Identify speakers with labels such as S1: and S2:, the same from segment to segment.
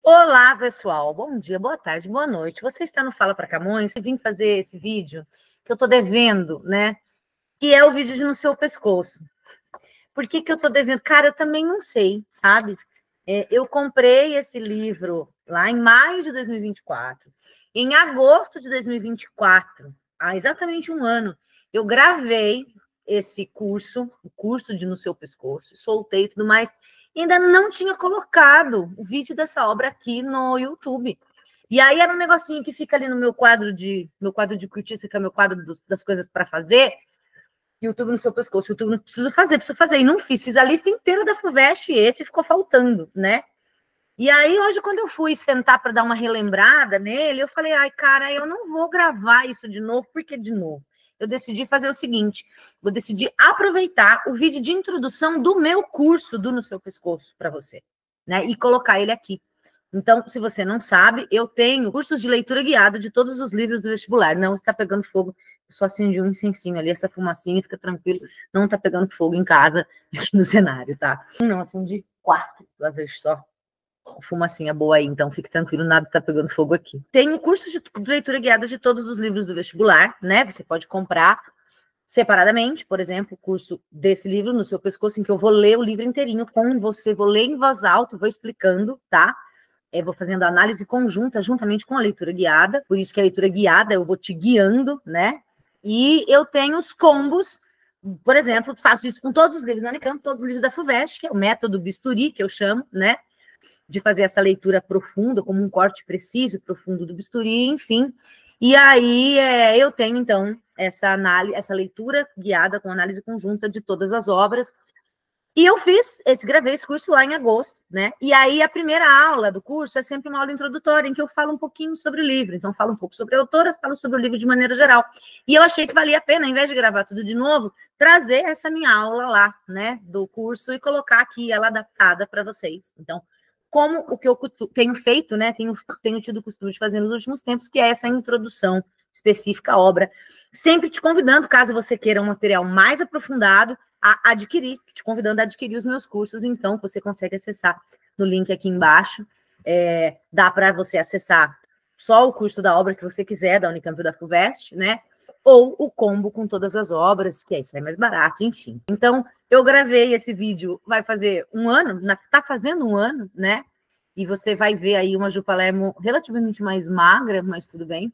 S1: Olá, pessoal. Bom dia, boa tarde, boa noite. Você está no Fala Pra Camões? Eu vim fazer esse vídeo que eu tô devendo, né? Que é o vídeo de No Seu Pescoço. Por que eu tô devendo? Cara, eu também não sei, sabe? Eu comprei esse livro lá em maio de 2024. Em agosto de 2024, há exatamente um ano, eu gravei esse curso, o curso de No Seu Pescoço, soltei e tudo mais. E ainda não tinha colocado o vídeo dessa obra aqui no YouTube. E aí era um negocinho que fica ali no meu quadro de cortiça, que é o meu quadro das coisas para fazer. YouTube no seu pescoço, YouTube não preciso fazer. E não fiz a lista inteira da FUVEST e esse ficou faltando, né? E aí, hoje, quando eu fui sentar para dar uma relembrada nele, eu falei, ai, cara, eu não vou gravar isso de novo, porque de novo. Eu decidi fazer o seguinte, vou decidir aproveitar o vídeo de introdução do meu curso do No Seu Pescoço para você, né? E colocar ele aqui. Então, se você não sabe, eu tenho cursos de leitura guiada de todos os livros do vestibular. Não está pegando fogo, eu só acendi um incensinho ali, essa fumacinha, fica tranquilo, não está pegando fogo em casa, aqui no cenário, tá? Não, acendi 4, uma vez só. Fumacinha boa aí, então fique tranquilo, nada está pegando fogo aqui. Tenho cursos de leitura guiada de todos os livros do vestibular, né? Você pode comprar separadamente, por exemplo, o curso desse livro, No Seu Pescoço, em que eu vou ler o livro inteirinho com você, vou ler em voz alta, vou explicando, tá? Vou fazendo análise conjunta, juntamente com a leitura guiada, por isso que a leitura guiada eu vou te guiando, né? E eu tenho os combos, por exemplo, faço isso com todos os livros da Unicamp, todos os livros da FUVEST, que é o método bisturi, que eu chamo, né? De fazer essa leitura profunda, como um corte preciso, profundo do bisturi, enfim. E aí eu tenho, então, essa análise, essa leitura guiada com análise conjunta de todas as obras. E eu gravei esse curso lá em agosto, né? E aí a primeira aula do curso é sempre uma aula introdutória, em que eu falo um pouquinho sobre o livro. Então, falo um pouco sobre a autora, falo sobre o livro de maneira geral. E eu achei que valia a pena, ao invés de gravar tudo de novo, trazer essa minha aula lá, né, do curso e colocar aqui ela adaptada para vocês. Então, como o que eu tenho feito, né, tenho tido o costume de fazer nos últimos tempos, que é essa introdução específica à obra. Sempre te convidando, caso você queira um material mais aprofundado, a adquirir, te convidando a adquirir os meus cursos, então você consegue acessar no link aqui embaixo. Dá para você acessar só o curso da obra que você quiser, da Unicamp ou da FUVEST, né? Ou o combo com todas as obras, que aí sai mais barato, enfim. Então, eu gravei esse vídeo, vai fazer um ano, tá fazendo um ano, né? E você vai ver aí uma Ju Palermo relativamente mais magra, mas tudo bem.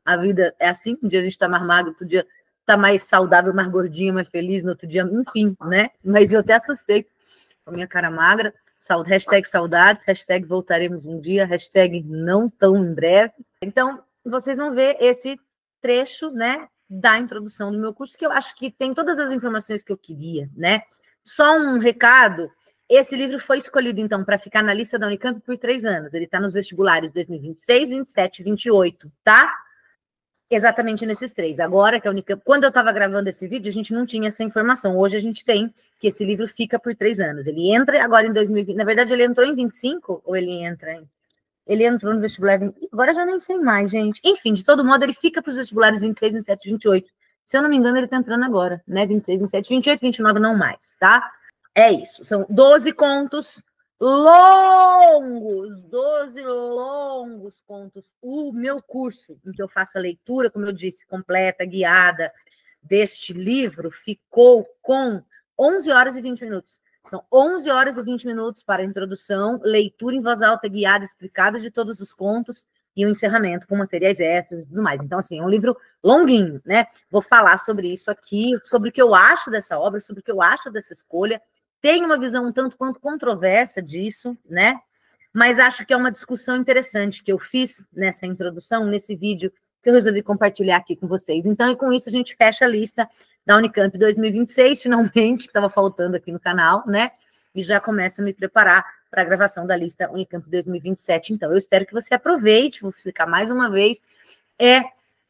S1: A vida é assim, um dia a gente tá mais magro, outro dia tá mais saudável, mais gordinha, mais feliz, no outro dia, enfim, né? Mas eu até assustei com a minha cara magra. Hashtag saudades, hashtag voltaremos um dia, hashtag não tão em breve. Então, vocês vão ver esse trecho, né, da introdução do meu curso, que eu acho que tem todas as informações que eu queria, né? Só um recado, esse livro foi escolhido, então, para ficar na lista da Unicamp por 3 anos. Ele está nos vestibulares 2026, 27 e 28, tá? Exatamente nesses 3. Agora que a Unicamp... Quando eu estava gravando esse vídeo, a gente não tinha essa informação. Hoje a gente tem que esse livro fica por 3 anos. Ele entra agora em 2020. Na verdade, ele entrou em 25 ou ele entra em... Ele entrou no vestibular... Agora eu já nem sei mais, gente. Enfim, de todo modo, ele fica para os vestibulares 26, 27 e 28. Se eu não me engano, ele está entrando agora, né? 26, 27, 28, 29 não mais, tá? É isso. São 12 contos longos, 12 longos contos. O meu curso, em que eu faço a leitura, como eu disse, completa, guiada, deste livro, ficou com 11 horas e 20 minutos. São 11 horas e 20 minutos para a introdução, leitura em voz alta, guiada, explicada de todos os contos, e o encerramento com materiais extras e tudo mais. Então, assim, é um livro longuinho, né? Vou falar sobre isso aqui, sobre o que eu acho dessa obra, sobre o que eu acho dessa escolha. Tenho uma visão um tanto quanto controversa disso, né? Mas acho que é uma discussão interessante que eu fiz nessa introdução, nesse vídeo, que eu resolvi compartilhar aqui com vocês. Então, e com isso a gente fecha a lista da Unicamp 2026, finalmente, que estava faltando aqui no canal, né? E já começa a me preparar para a gravação da lista Unicamp 2027. Então, eu espero que você aproveite, vou explicar mais uma vez, é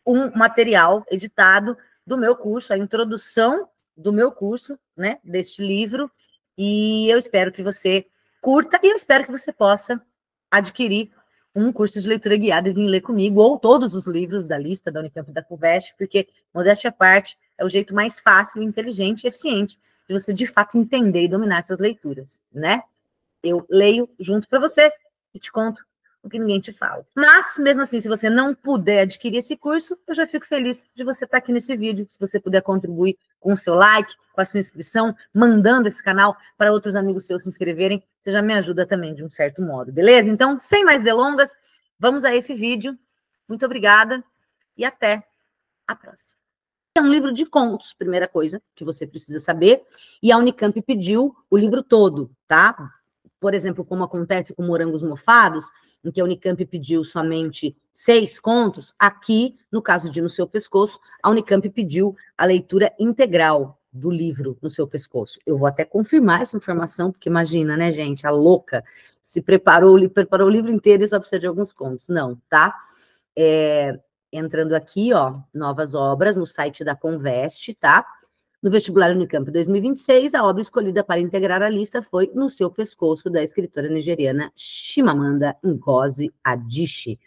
S1: um material editado do meu curso, a introdução do meu curso, né, deste livro, e eu espero que você curta e eu espero que você possa adquirir um curso de leitura guiada e vir ler comigo, ou todos os livros da lista da Unicamp e da FUVEST, porque, modéstia à parte, é o jeito mais fácil, inteligente e eficiente de você, de fato, entender e dominar essas leituras, né? Eu leio junto para você, e te conto o que ninguém te fala. Mas, mesmo assim, se você não puder adquirir esse curso, eu já fico feliz de você estar aqui nesse vídeo. Se você puder contribuir com o seu like, com a sua inscrição, mandando esse canal para outros amigos seus se inscreverem, você já me ajuda também, de um certo modo, beleza? Então, sem mais delongas, vamos a esse vídeo. Muito obrigada e até a próxima. É um livro de contos, primeira coisa que você precisa saber, e a Unicamp pediu o livro todo, tá? Por exemplo, como acontece com Morangos Mofados, em que a Unicamp pediu somente 6 contos, aqui, no caso de No Seu Pescoço, a Unicamp pediu a leitura integral do livro No Seu Pescoço. Eu vou até confirmar essa informação, porque imagina, né, gente, a louca se preparou o livro inteiro e só precisa de alguns contos. Não, tá? Entrando aqui, ó, novas obras no site da Conveste, tá? No vestibular Unicamp 2026, a obra escolhida para integrar a lista foi No Seu Pescoço, da escritora nigeriana Chimamanda Ngozi Adichie.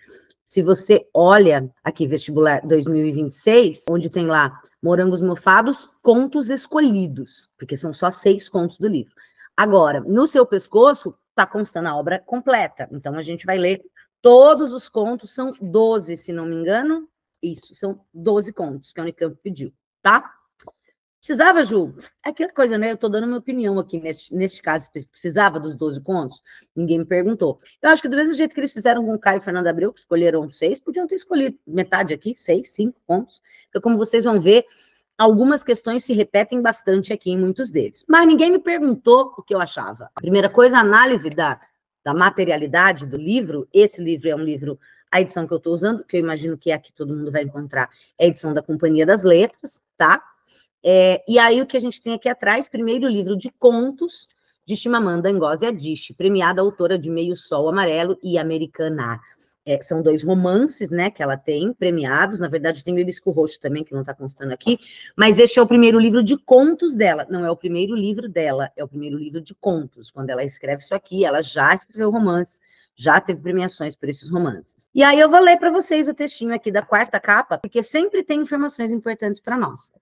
S1: Se você olha aqui, vestibular 2026, onde tem lá Morangos Mofados, contos escolhidos, porque são só 6 contos do livro. Agora, No Seu Pescoço, está constando a obra completa. Então, a gente vai ler todos os contos, são 12, se não me engano. Isso, são 12 contos que a Unicamp pediu, tá? Precisava, Ju? É aquela coisa, né? Eu tô dando minha opinião aqui neste caso. Precisava dos 12 contos? Ninguém me perguntou. Eu acho que do mesmo jeito que eles fizeram com o Caio e Fernando Abreu, que escolheram 6, podiam ter escolhido metade aqui, 6, 5 contos. Porque, como vocês vão ver, algumas questões se repetem bastante aqui em muitos deles. Mas ninguém me perguntou o que eu achava. A primeira coisa, a análise da materialidade do livro. Esse livro é um livro, a edição que eu estou usando, que eu imagino que é a que todo mundo vai encontrar, é a edição da Companhia das Letras, tá? E aí o que a gente tem aqui atrás, primeiro livro de contos de Chimamanda Ngozi Adichie, premiada autora de Meio Sol Amarelo e Americana. São 2 romances, né, que ela tem, premiados. Na verdade, tem o Hibisco Roxo também, que não está constando aqui, mas este é o primeiro livro de contos dela. Não é o primeiro livro dela, é o primeiro livro de contos. Quando ela escreve isso aqui, ela já escreveu romances, já teve premiações por esses romances. E aí eu vou ler para vocês o textinho aqui da 4ª capa, porque sempre tem informações importantes para nós.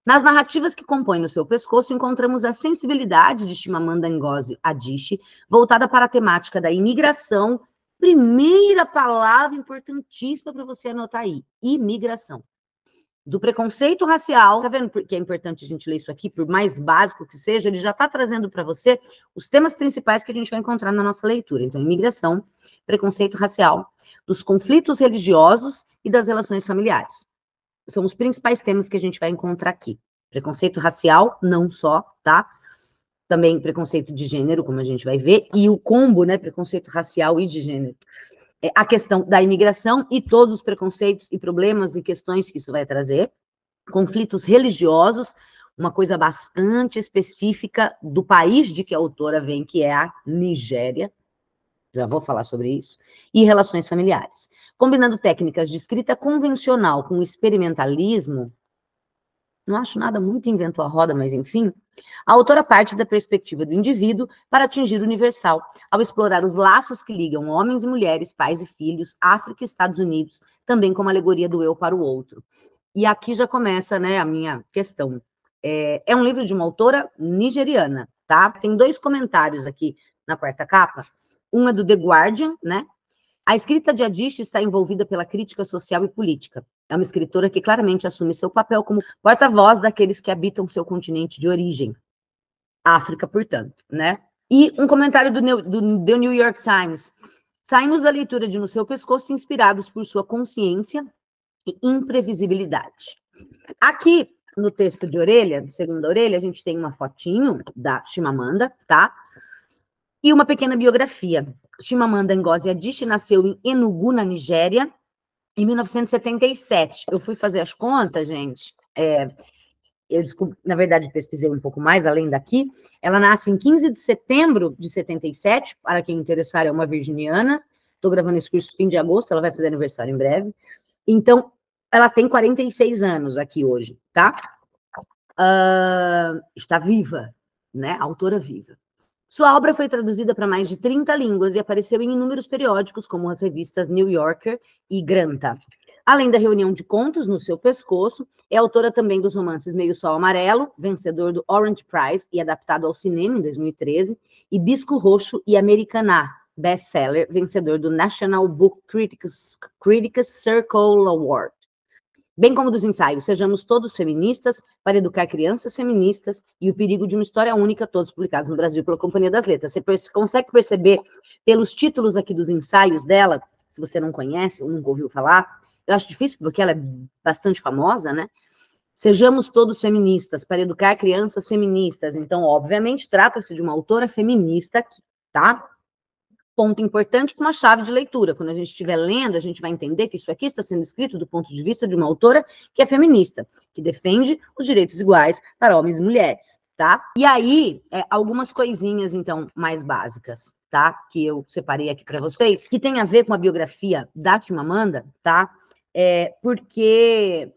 S1: Nas narrativas que compõem No Seu Pescoço, encontramos a sensibilidade de Chimamanda Ngozi Adichie, voltada para a temática da imigração. Primeira palavra importantíssima para você anotar aí, imigração. Do preconceito racial, tá vendo porque é importante a gente ler isso aqui, por mais básico que seja, ele já está trazendo para você os temas principais que a gente vai encontrar na nossa leitura. Então, imigração, preconceito racial, dos conflitos religiosos e das relações familiares. São os principais temas que a gente vai encontrar aqui. Preconceito racial, não só, tá? Também preconceito de gênero, como a gente vai ver, e o combo, né? Preconceito racial e de gênero. A questão da imigração e todos os preconceitos e problemas e questões que isso vai trazer. Conflitos religiosos, uma coisa bastante específica do país de que a autora vem, que é a Nigéria. Já vou falar sobre isso. E relações familiares. Combinando técnicas de escrita convencional com experimentalismo, não acho nada muito invento a roda, mas enfim, a autora parte da perspectiva do indivíduo para atingir o universal, ao explorar os laços que ligam homens e mulheres, pais e filhos, África e Estados Unidos, também como alegoria do eu para o outro. E aqui já começa, né, a minha questão. É um livro de uma autora nigeriana, tá? Tem 2 comentários aqui na 4ª capa. Um é do The Guardian, né? A escrita de Adichie está envolvida pela crítica social e política. É uma escritora que claramente assume seu papel como porta-voz daqueles que habitam seu continente de origem. África, portanto, né? E um comentário do The New York Times. Saímos da leitura de No Seu Pescoço inspirados por sua consciência e imprevisibilidade. Aqui, no texto de orelha, segunda orelha, a gente tem uma fotinho da Chimamanda, tá? E uma pequena biografia. Chimamanda Ngozi Adichie nasceu em Enugu, na Nigéria, em 1977. Eu fui fazer as contas, gente. Na verdade, pesquisei um pouco mais, além daqui. Ela nasce em 15 de setembro de 77. Para quem interessar, é uma virginiana. Estou gravando esse curso fim de agosto, ela vai fazer aniversário em breve. Então, ela tem 46 anos aqui hoje, tá? Está viva, né? Autora viva. Sua obra foi traduzida para mais de 30 línguas e apareceu em inúmeros periódicos, como as revistas New Yorker e Granta. Além da reunião de contos No Seu Pescoço, é autora também dos romances Meio Sol Amarelo, vencedor do Orange Prize e adaptado ao cinema em 2013, Hibisco Roxo e Americana,
S2: best-seller, vencedor do National Book Critics Circle Award. Bem como dos ensaios Sejamos Todos Feministas, para educar crianças feministas, e O Perigo de uma História Única, todos publicados no Brasil pela Companhia das Letras. Você consegue perceber pelos títulos aqui dos ensaios dela, se você não conhece ou nunca ouviu falar, eu acho difícil porque ela é bastante famosa, né? Sejamos Todos Feministas, para educar crianças feministas. Então, obviamente, trata-se de uma autora feminista aqui, tá? Ponto importante com uma chave de leitura. Quando a gente estiver lendo, a gente vai entender que isso aqui está sendo escrito do ponto de vista de uma autora que é feminista, que defende os direitos iguais para homens e mulheres, tá? E aí, algumas coisinhas, então, mais básicas, tá? Que eu separei aqui para vocês, que tem a ver com a biografia da Chimamanda, tá? Porque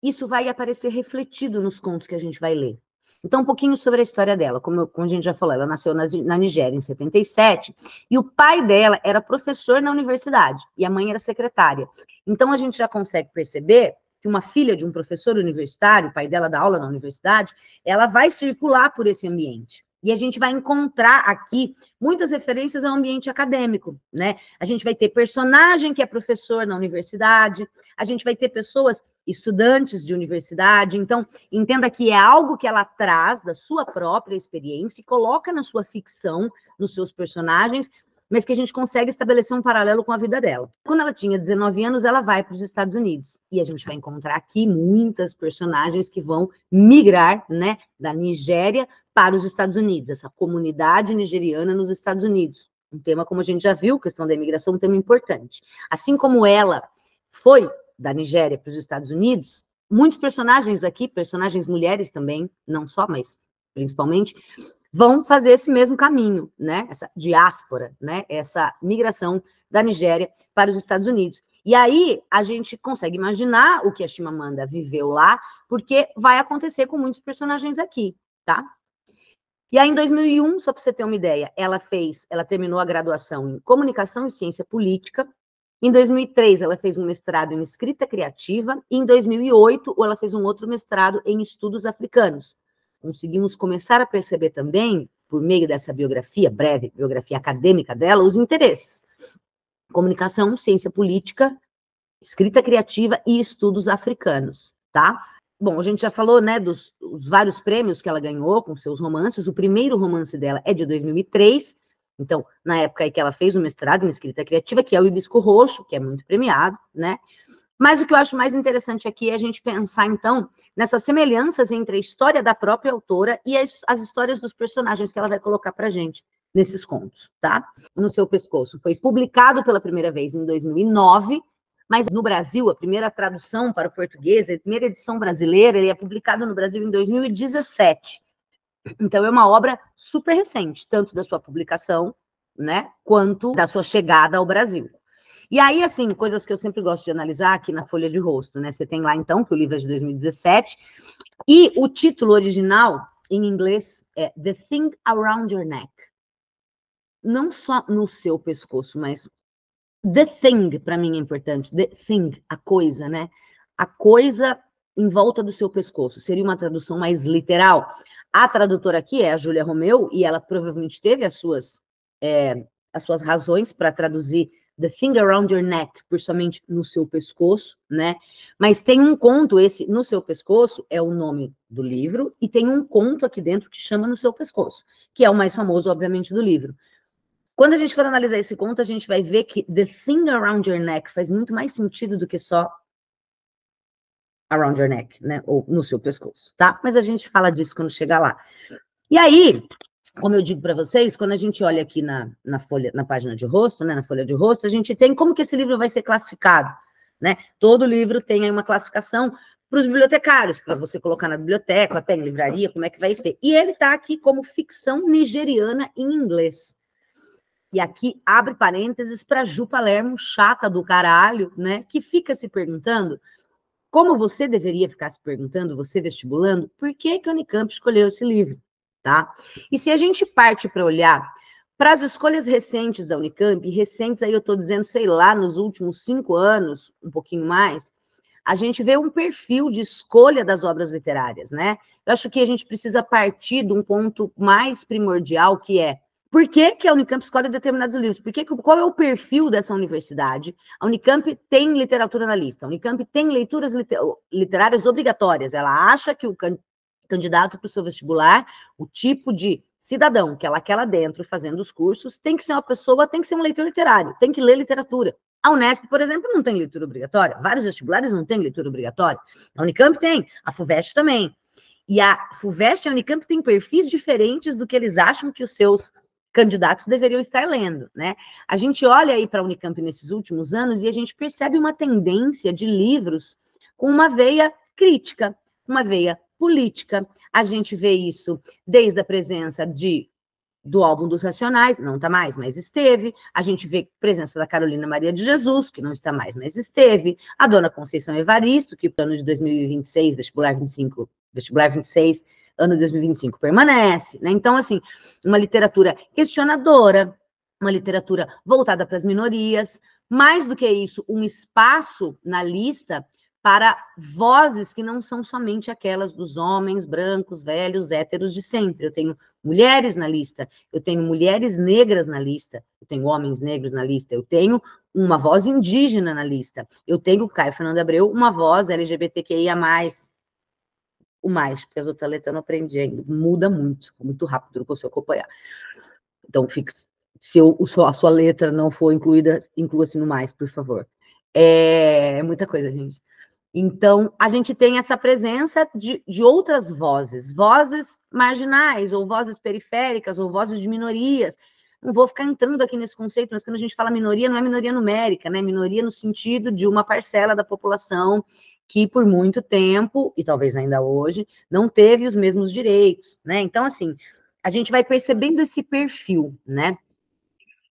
S2: isso vai aparecer refletido nos contos que a gente vai ler. Então, um pouquinho sobre a história dela. Como a gente já falou, ela nasceu na Nigéria em 77, e o pai dela era professor na universidade, e a mãe era secretária. Então, a gente já consegue perceber que uma filha de um professor universitário, o pai dela dá aula na universidade, ela vai circular por esse ambiente. E a gente vai encontrar aqui muitas referências ao ambiente acadêmico, né? A gente vai ter personagem que é professor na universidade, a gente vai ter pessoas, estudantes de universidade. Então, entenda que é algo que ela traz da sua própria experiência e coloca na sua ficção, nos seus personagens, mas que a gente consegue estabelecer um paralelo com a vida dela. Quando ela tinha 19 anos, ela vai para os Estados Unidos. E a gente vai encontrar aqui muitas personagens que vão migrar, né, da Nigéria para os Estados Unidos, essa comunidade nigeriana nos Estados Unidos. Um tema, como a gente já viu, questão da imigração, um tema importante. Assim como ela foi da Nigéria para os Estados Unidos, muitos personagens aqui, personagens mulheres também, não só, mas principalmente, vão fazer esse mesmo caminho, né? Essa diáspora, né? Essa migração da Nigéria para os Estados Unidos. E aí a gente consegue imaginar o que a Chimamanda viveu lá, porque vai acontecer com muitos personagens aqui, tá? E aí, em 2001, só para você ter uma ideia, ela terminou a graduação em Comunicação e Ciência Política. Em 2003, ela fez um mestrado em Escrita Criativa. E em 2008, ela fez um outro mestrado em Estudos Africanos. Conseguimos começar a perceber também, por meio dessa biografia, breve biografia acadêmica dela, os interesses. Comunicação, Ciência Política, Escrita Criativa e Estudos Africanos, tá? Bom, a gente já falou, né, dos vários prêmios que ela ganhou com seus romances. O primeiro romance dela é de 2003, então, na época aí que ela fez o mestrado em Escrita Criativa, que é o Hibisco Roxo, que é muito premiado, né? Mas o que eu acho mais interessante aqui é a gente pensar, então, nessas semelhanças entre a história da própria autora e as histórias dos personagens que ela vai colocar pra gente nesses contos, tá? No Seu Pescoço. Foi publicado pela primeira vez em 2009, mas no Brasil, a primeira tradução para o português, a primeira edição brasileira, ele é publicado no Brasil em 2017. Então, é uma obra super recente, tanto da sua publicação, né, quanto da sua chegada ao Brasil. E aí, assim, coisas que eu sempre gosto de analisar aqui na folha de rosto, né? Você tem lá, então, que o livro é de 2017, e o título original, em inglês, é The Thing Around Your Neck. Não só no seu pescoço, mas The Thing, para mim, é importante. The Thing, a coisa, né? A coisa em volta do seu pescoço. Seria uma tradução mais literal. A tradutora aqui é a Júlia Romeu, e ela provavelmente teve as suas razões para traduzir The Thing Around Your Neck, por somente no seu pescoço, né? Mas tem um conto, esse No Seu Pescoço é o nome do livro, e tem um conto aqui dentro que chama No Seu Pescoço, que é o mais famoso, obviamente, do livro. Quando a gente for analisar esse conto, a gente vai ver que The Thing Around Your Neck faz muito mais sentido do que só around your neck, né? Ou no seu pescoço, tá? Mas a gente fala disso quando chegar lá. E aí, como eu digo para vocês, quando a gente olha aqui na folha, na página de rosto, né? Na folha de rosto, a gente tem como que esse livro vai ser classificado, né? Todo livro tem aí uma classificação para os bibliotecários, para você colocar na biblioteca, até em livraria, como é que vai ser. E ele está aqui como ficção nigeriana em inglês. E aqui abre parênteses para Ju Palermo, chata do caralho, né? Que fica se perguntando, como você deveria ficar se perguntando, você vestibulando, por que que a Unicamp escolheu esse livro, tá? E se a gente parte para olhar para as escolhas recentes da Unicamp, recentes aí eu estou dizendo, sei lá, nos últimos 5 anos, um pouquinho mais, a gente vê um perfil de escolha das obras literárias, né? Eu acho que a gente precisa partir de um ponto mais primordial, que é Por que que a Unicamp escolhe determinados livros? Qual é o perfil dessa universidade? A Unicamp tem literatura na lista. A Unicamp tem leituras literárias obrigatórias. Ela acha que o candidato para o seu vestibular, o tipo de cidadão que ela quer lá dentro fazendo os cursos, tem que ser uma pessoa, tem que ser um leitor literário, tem que ler literatura. A Unesp, por exemplo, não tem leitura obrigatória. Vários vestibulares não têm leitura obrigatória. A Unicamp tem, a FUVEST também. E a FUVEST e a Unicamp têm perfis diferentes do que eles acham que os seus candidatos deveriam estar lendo, né? A gente olha aí para a Unicamp nesses últimos anos e a gente percebe uma tendência de livros com uma veia crítica, uma veia política. A gente vê isso desde a presença do álbum dos Racionais, não está mais, mas esteve. A gente vê a presença da Carolina Maria de Jesus, que não está mais, mas esteve. A dona Conceição Evaristo, que para o ano de 2026, vestibular 26, ano de 2025 permanece, né? Então, assim, uma literatura questionadora, uma literatura voltada para as minorias, mais do que isso, um espaço na lista para vozes que não são somente aquelas dos homens brancos, velhos, héteros de sempre. Eu tenho mulheres na lista, eu tenho mulheres negras na lista, eu tenho homens negros na lista, eu tenho uma voz indígena na lista, eu tenho, Caio Fernando Abreu, uma voz LGBTQIA+, o mais, porque as outras letras eu não aprendi ainda, muda muito rápido, não consigo acompanhar. Então, se a sua letra não for incluída, inclua-se no mais, por favor. É muita coisa, gente. Então, a gente tem essa presença de outras vozes marginais, ou vozes periféricas, ou vozes de minorias. Não vou ficar entrando aqui nesse conceito, mas quando a gente fala minoria, não é minoria numérica, né? Minoria no sentido de uma parcela da população que por muito tempo, e talvez ainda hoje, não teve os mesmos direitos, né? Então, assim, a gente vai percebendo esse perfil, né?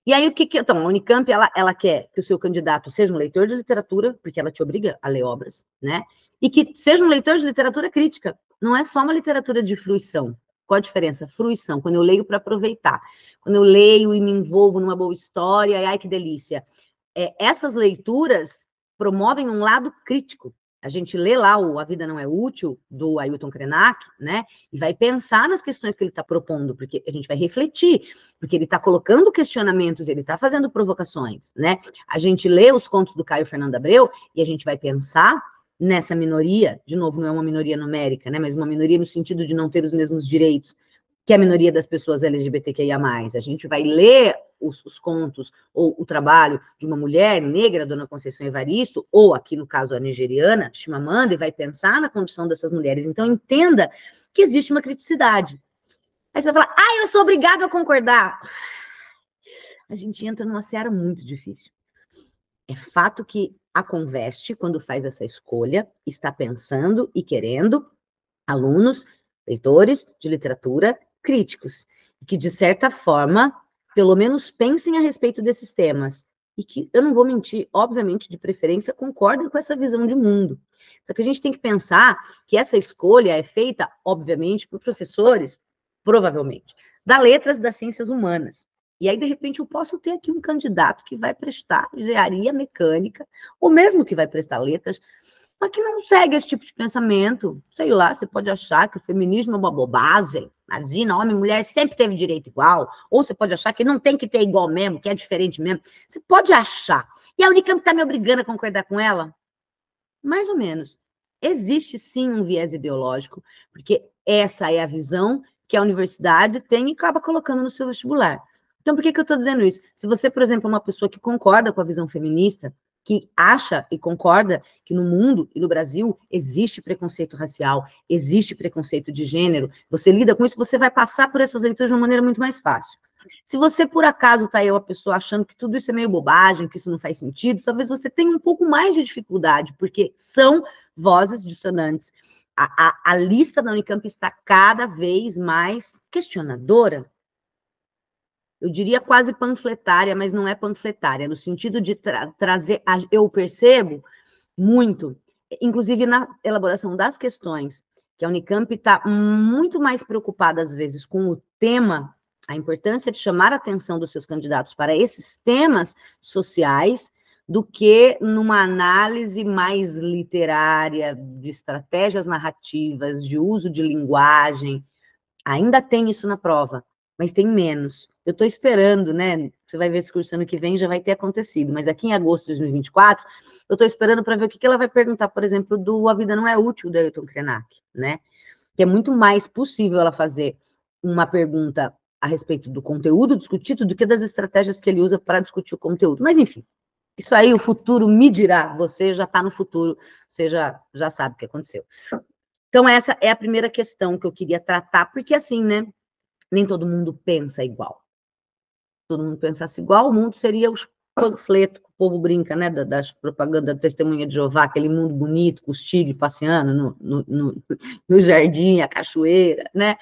S2: E aí, então, a Unicamp, ela quer que o seu candidato seja um leitor de literatura, porque ela te obriga a ler obras, né? E que seja um leitor de literatura crítica. Não é só uma literatura de fruição. Qual a diferença? Fruição, quando eu leio para aproveitar. Quando eu leio e me envolvo numa boa história, ai, que delícia. Essas leituras promovem um lado crítico. A gente lê lá o A Vida Não é Útil, do Ailton Krenak, né? E vai pensar nas questões que ele está propondo, porque a gente vai refletir, porque ele está colocando questionamentos, ele está fazendo provocações, né? A gente lê os contos do Caio Fernando Abreu e a gente vai pensar nessa minoria, de novo, não é uma minoria numérica, né? Mas uma minoria no sentido de não ter os mesmos direitos que a minoria das pessoas LGBTQIA+. A gente vai ler os contos ou o trabalho de uma mulher negra, Dona Conceição Evaristo, ou aqui no caso a nigeriana, Chimamanda, e vai pensar na condição dessas mulheres. Então, entenda que existe uma criticidade. Aí você vai falar, eu sou obrigada a concordar. A gente entra numa seara muito difícil. É fato que a Conveste, quando faz essa escolha, está pensando e querendo alunos, leitores de literatura críticos, que, de certa forma, pelo menos pensem a respeito desses temas. E que, eu não vou mentir, obviamente, de preferência, concordem com essa visão de mundo. Só que a gente tem que pensar que essa escolha é feita, obviamente, por professores, provavelmente, da letras das ciências humanas. E aí, de repente, eu posso ter aqui um candidato que vai prestar engenharia mecânica, ou mesmo que vai prestar letras, mas que não segue esse tipo de pensamento. Sei lá, você pode achar que o feminismo é uma bobagem. Imagina, homem e mulher sempre teve direito igual. Ou você pode achar que não tem que ter igual mesmo, que é diferente mesmo. Você pode achar. E a Unicamp está me obrigando a concordar com ela? Mais ou menos. Existe sim um viés ideológico, porque essa é a visão que a universidade tem e acaba colocando no seu vestibular. Então, por que eu estou dizendo isso? Se você, por exemplo, é uma pessoa que concorda com a visão feminista, que acha e concorda que no mundo e no Brasil existe preconceito racial, existe preconceito de gênero, você lida com isso, você vai passar por essas leituras de uma maneira muito mais fácil. Se você, por acaso, está aí uma pessoa achando que tudo isso é meio bobagem, que isso não faz sentido, talvez você tenha um pouco mais de dificuldade, porque são vozes dissonantes. A lista da Unicamp está cada vez mais questionadora. Eu diria quase panfletária, mas não é panfletária, no sentido de trazer, eu percebo muito, inclusive na elaboração das questões, que a Unicamp está muito mais preocupada, às vezes, com o tema, a importância de chamar a atenção dos seus candidatos para esses temas sociais, do que numa análise mais literária, de estratégias narrativas, de uso de linguagem. Ainda tem isso na prova, mas tem menos. Eu estou esperando, né? Você vai ver esse curso ano que vem, já vai ter acontecido, mas aqui em agosto de 2024, eu estou esperando para ver o que ela vai perguntar, por exemplo, do A Vida Não É Útil, da Ailton Krenak, né? Que é muito mais possível ela fazer uma pergunta a respeito do conteúdo discutido do que das estratégias que ele usa para discutir o conteúdo. Mas, enfim, isso aí o futuro me dirá. Você já está no futuro, você já sabe o que aconteceu. Então, essa é a primeira questão que eu queria tratar, porque assim, né? Nem todo mundo pensa igual. Se todo mundo pensasse igual, o mundo seria os panfletos que o povo brinca, né? Das propagandas da Testemunha de Jeová, aquele mundo bonito, com os tigres passeando no jardim, a cachoeira, né?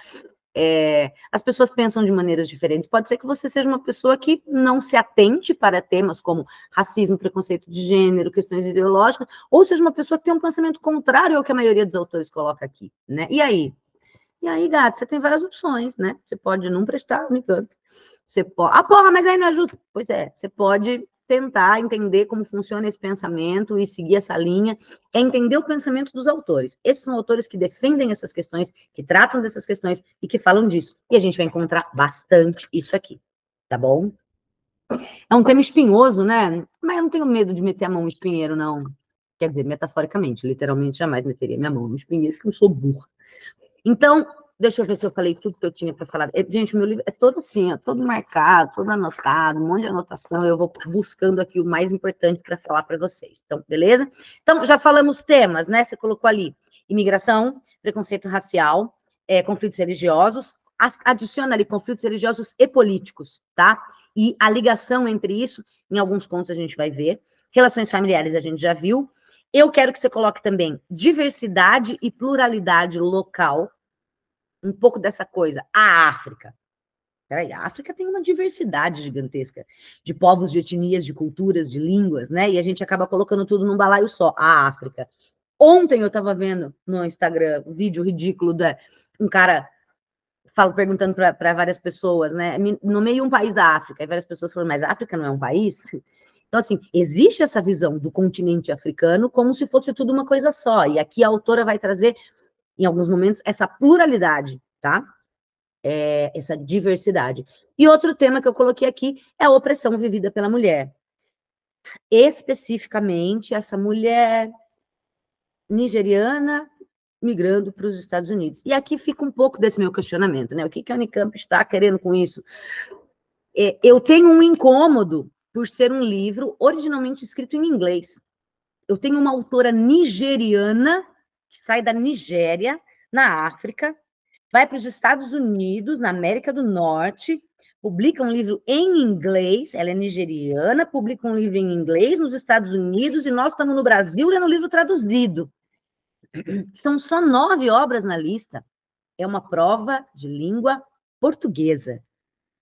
S2: As pessoas pensam de maneiras diferentes. Pode ser que você seja uma pessoa que não se atente para temas como racismo, preconceito de gênero, questões ideológicas, ou seja uma pessoa que tem um pensamento contrário ao que a maioria dos autores coloca aqui, né? E aí, gato, você tem várias opções, né? Você pode não prestar Unicamp. Você pode... porra, mas aí não ajuda. Pois é, você pode tentar entender como funciona esse pensamento e seguir essa linha, é entender o pensamento dos autores. Esses são autores que defendem essas questões, que tratam dessas questões e que falam disso. E a gente vai encontrar bastante isso aqui, tá bom? É um tema espinhoso, né? Mas eu não tenho medo de meter a mão no espinheiro, não. Quer dizer, metaforicamente, literalmente, jamais meteria minha mão no espinheiro, porque eu sou burra. Então, deixa eu ver se eu falei tudo que eu tinha para falar. Gente, meu livro é todo assim, todo marcado, todo anotado, um monte de anotação. Eu vou buscando aqui o mais importante para falar para vocês. Então, beleza? Então, já falamos temas, né? Você colocou ali imigração, preconceito racial, conflitos religiosos. Adiciona ali conflitos religiosos e políticos, tá? E a ligação entre isso, em alguns pontos a gente vai ver. Relações familiares a gente já viu. Eu quero que você coloque também diversidade e pluralidade local, um pouco dessa coisa. A África. Peraí, a África tem uma diversidade gigantesca de povos, de etnias, de culturas, de línguas, né? E a gente acaba colocando tudo num balaio só. A África. Ontem eu estava vendo no Instagram um vídeo ridículo de um cara perguntando para várias pessoas, né? Nomeie um país da África. E várias pessoas falaram, mas a África não é um país? Então, assim, existe essa visão do continente africano como se fosse tudo uma coisa só. E aqui a autora vai trazer, em alguns momentos, essa pluralidade, tá? Essa diversidade. E outro tema que eu coloquei aqui é a opressão vivida pela mulher. Especificamente, essa mulher nigeriana migrando para os Estados Unidos. E aqui fica um pouco desse meu questionamento, né? O que a Unicamp está querendo com isso? Eu tenho um incômodo por ser um livro originalmente escrito em inglês. Eu tenho uma autora nigeriana que sai da Nigéria, na África, vai para os Estados Unidos, na América do Norte, publica um livro em inglês, ela é nigeriana, publica um livro em inglês nos Estados Unidos, e nós estamos no Brasil lendo o livro traduzido. São só 9 obras na lista. É uma prova de língua portuguesa.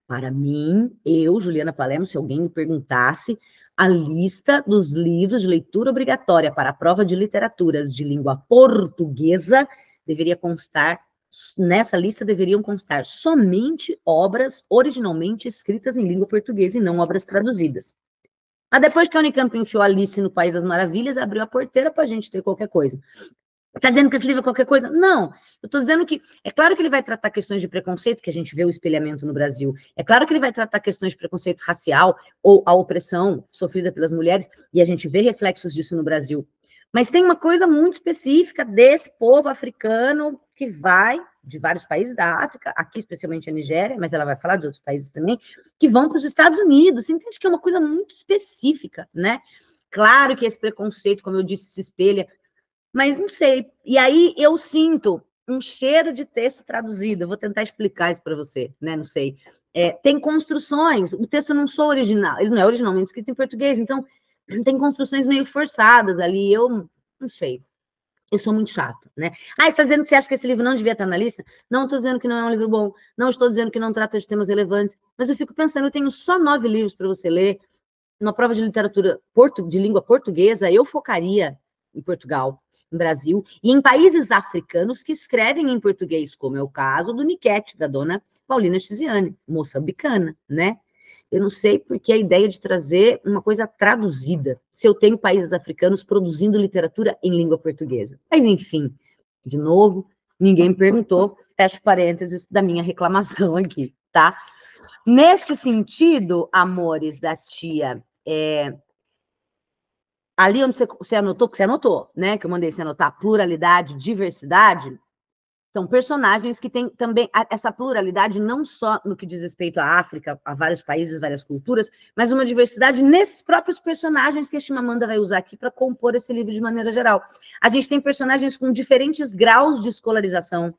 S2: Para mim, Juliana Palermo, se alguém me perguntasse, a lista dos livros de leitura obrigatória para a prova de literaturas de língua portuguesa deveria constar, nessa lista deveriam constar somente obras originalmente escritas em língua portuguesa e não obras traduzidas. Mas depois que a Unicamp enfiou a Alice no País das Maravilhas, abriu a porteira para a gente ter qualquer coisa. Está dizendo que esse livro é qualquer coisa? Não. Eu estou dizendo que é claro que ele vai tratar questões de preconceito, que a gente vê o espelhamento no Brasil. É claro que ele vai tratar questões de preconceito racial ou a opressão sofrida pelas mulheres, e a gente vê reflexos disso no Brasil. Mas tem uma coisa muito específica desse povo africano que vai, de vários países da África, aqui especialmente a Nigéria, mas ela vai falar de outros países também, que vão para os Estados Unidos. Você entende que é uma coisa muito específica, né? Claro que esse preconceito, como eu disse, se espelha, mas não sei. E aí eu sinto um cheiro de texto traduzido. Eu vou tentar explicar isso para você, né? Não sei. Tem construções. O texto não sou original. Ele não é originalmente escrito em português, então tem construções meio forçadas ali. Eu não sei. Eu sou muito chata, né? Você está dizendo que você acha que esse livro não devia estar na lista? Não estou dizendo que não é um livro bom. Não estou dizendo que não trata de temas relevantes. Mas eu fico pensando, eu tenho só 9 livros para você ler. Numa prova de literatura de língua portuguesa, eu focaria em Portugal, em Brasil, e em países africanos que escrevem em português, como é o caso do Niquete, da dona Paulina Chiziane, moçambicana, né? Eu não sei porque a ideia de trazer uma coisa traduzida, se eu tenho países africanos produzindo literatura em língua portuguesa. Mas, enfim, de novo, ninguém me perguntou, fecho parênteses da minha reclamação aqui, tá? Neste sentido, amores da tia, ali onde você anotou, que você anotou, né? Que eu mandei você anotar, pluralidade, diversidade, são personagens que têm também essa pluralidade, não só no que diz respeito à África, a vários países, várias culturas, mas uma diversidade nesses próprios personagens que a Chimamanda vai usar aqui para compor esse livro de maneira geral. A gente tem personagens com diferentes graus de escolarização.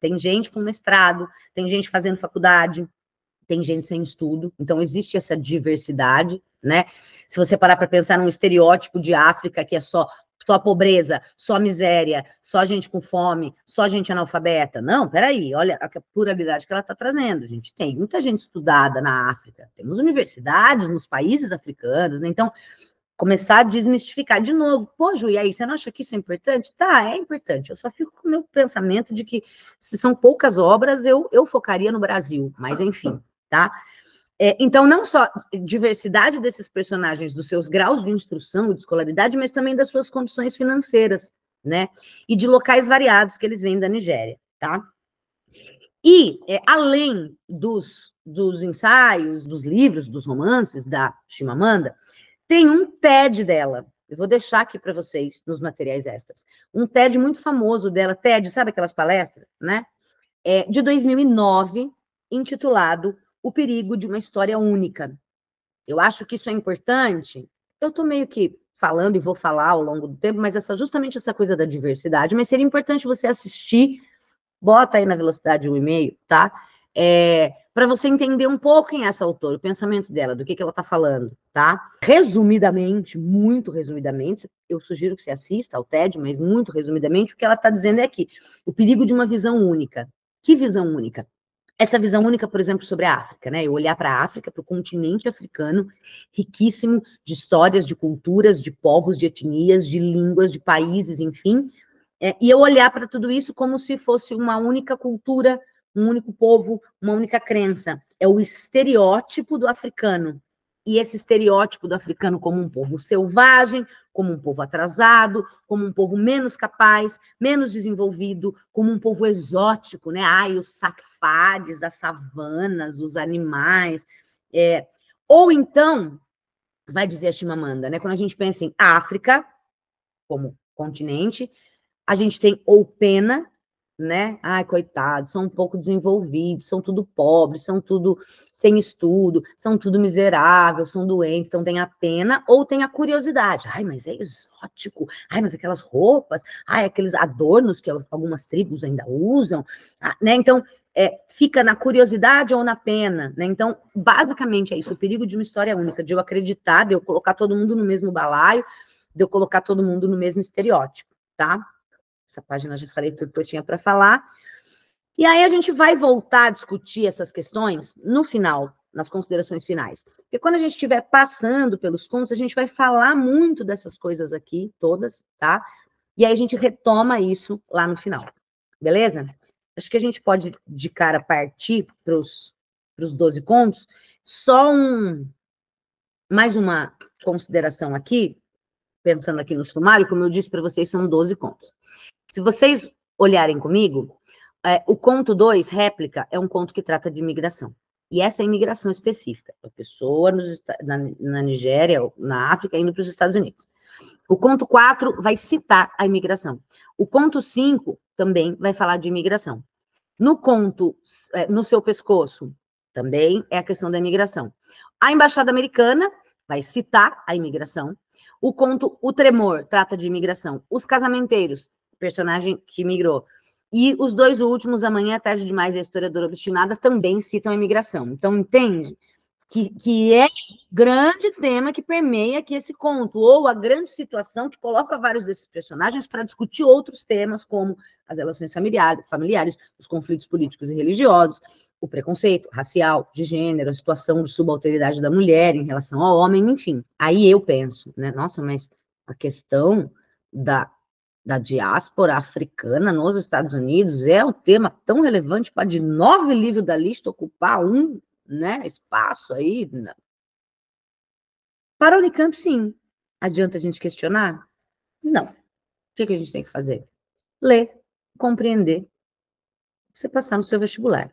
S2: Tem gente com mestrado, tem gente fazendo faculdade, tem gente sem estudo. Então, existe essa diversidade, né? Se você parar para pensar num estereótipo de África que é só pobreza, só miséria, só gente com fome, só gente analfabeta. Não, peraí, olha a pluralidade que ela está trazendo. A gente tem muita gente estudada na África, temos universidades nos países africanos, né? Então, começar a desmistificar de novo. Pô, Ju, e aí, você não acha que isso é importante? Tá, é importante. Eu só fico com o meu pensamento de que, se são poucas obras, eu focaria no Brasil. Mas, enfim, tá? Então, não só diversidade desses personagens, dos seus graus de instrução e de escolaridade, mas também das suas condições financeiras, né? E de locais variados que eles vêm da Nigéria, tá? E, além dos ensaios, dos livros, dos romances da Chimamanda, tem um TED dela. Eu vou deixar aqui para vocês nos materiais extras. Um TED muito famoso dela, TED, sabe aquelas palestras, né? De 2009, intitulado O Perigo de uma História Única. Eu acho que isso é importante. Eu estou meio que falando e vou falar ao longo do tempo, mas justamente essa coisa da diversidade. Mas seria importante você assistir, bota aí na velocidade 1,5, tá? Para você entender um pouco quem é essa autora, o pensamento dela, do que ela está falando, tá? Resumidamente, muito resumidamente, eu sugiro que você assista ao TED, mas muito resumidamente, o que ela está dizendo é que o perigo de uma visão única. Que visão única? Essa visão única, por exemplo, sobre a África, né? Eu olhar para a África, para o continente africano, riquíssimo de histórias, de culturas, de povos, de etnias, de línguas, de países, enfim, e eu olhar para tudo isso como se fosse uma única cultura, um único povo, uma única crença. É o estereótipo do africano. E esse estereótipo do africano como um povo selvagem, como um povo atrasado, como um povo menos capaz, menos desenvolvido, como um povo exótico, né? Ai, os safaris, as savanas, os animais. Ou então, vai dizer a Chimamanda, né? Quando a gente pensa em África, como continente, a gente tem ou pena, né? Ai, coitados, são um pouco desenvolvidos, são tudo pobres, são tudo sem estudo, são tudo miserável, são doentes, então tem a pena ou tem a curiosidade. Ai, mas é exótico. Ai, mas aquelas roupas, ai, aqueles adornos que algumas tribos ainda usam, né? Então, fica na curiosidade ou na pena, né? Então, basicamente é isso, o perigo de uma história única, de eu acreditar, de eu colocar todo mundo no mesmo balaio, de eu colocar todo mundo no mesmo estereótipo, tá? Essa página eu já falei tudo que eu tinha para falar. E aí a gente vai voltar a discutir essas questões no final, nas considerações finais. Porque quando a gente estiver passando pelos contos, a gente vai falar muito dessas coisas aqui, todas, tá? E aí a gente retoma isso lá no final. Beleza? Acho que a gente pode, de cara, partir para os 12 contos. Só mais uma consideração aqui, pensando aqui no sumário, como eu disse para vocês, são 12 contos. Se vocês olharem comigo, o conto 2, réplica, é um conto que trata de imigração. E essa é a imigração específica. A pessoa na Nigéria, na África, indo para os Estados Unidos. O conto 4 vai citar a imigração. O conto 5 também vai falar de imigração. No conto, No Seu Pescoço, também é a questão da imigração. A Embaixada Americana vai citar a imigração. O conto O Tremor trata de imigração. Os Casamenteiros, personagem que migrou. E os dois últimos, Amanhã é Tarde Demais e A Historiadora Obstinada, também citam a imigração. Então, entende que é o grande tema que permeia aqui esse conto, ou a grande situação que coloca vários desses personagens para discutir outros temas, como as relações familiares, os conflitos políticos e religiosos, o preconceito racial, de gênero, a situação de subalternidade da mulher em relação ao homem, enfim. Aí eu penso, né? Nossa, mas a questão da diáspora africana nos Estados Unidos é um tema tão relevante para de 9 livros da lista ocupar um, né, espaço aí. Para a Unicamp, sim. Adianta a gente questionar? Não. O que a gente tem que fazer? Ler, compreender, você passar no seu vestibular.